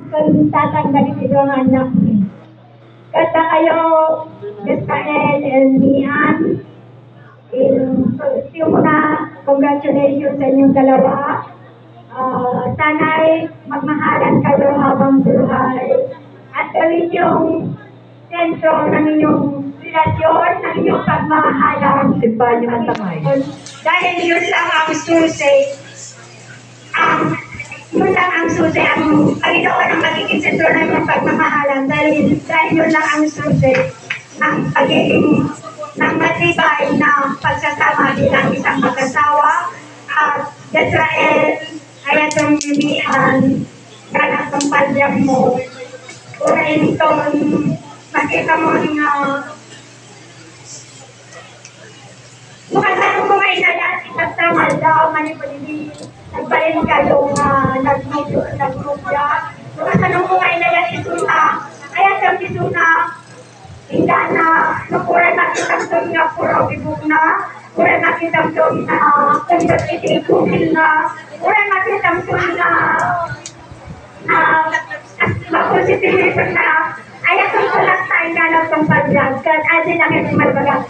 kung tatanggalin ito ang anak niya. Kata kayo, Israel and Mian, yung una, congratulations sa inyong dalawa. Sana'y magmahalan kayo habang buhay at gawin yung sentro ng inyong relasyon, ng inyong pagmamahalan. Simbahan niyo ang tangay. Dahil yun lang ang susi. Yun lang ang susi. Ang Panginoon ang magiging sentro ng inyong pagmamahalan. Dahil yun lang ang susi ng pagiging ng matibay na pagsasama bilang isang mag-asawa at Israel ay atong imihan na ang palyag mo. Urain itong makita mo nga mukhang kung ay nalas itasamal daw manipulili nagbalin kayo nga nagmudya. Mukhang kung ay nalas isuna ay atong isuna hindi na nakuran nakitang doon nga puro ibog na, kuran nakitang doon na kondotitipumil na, kuran nakitang doon na mapositivism na, ay atong kulang tayo na lang itong paglag, kasi lang yung malbagang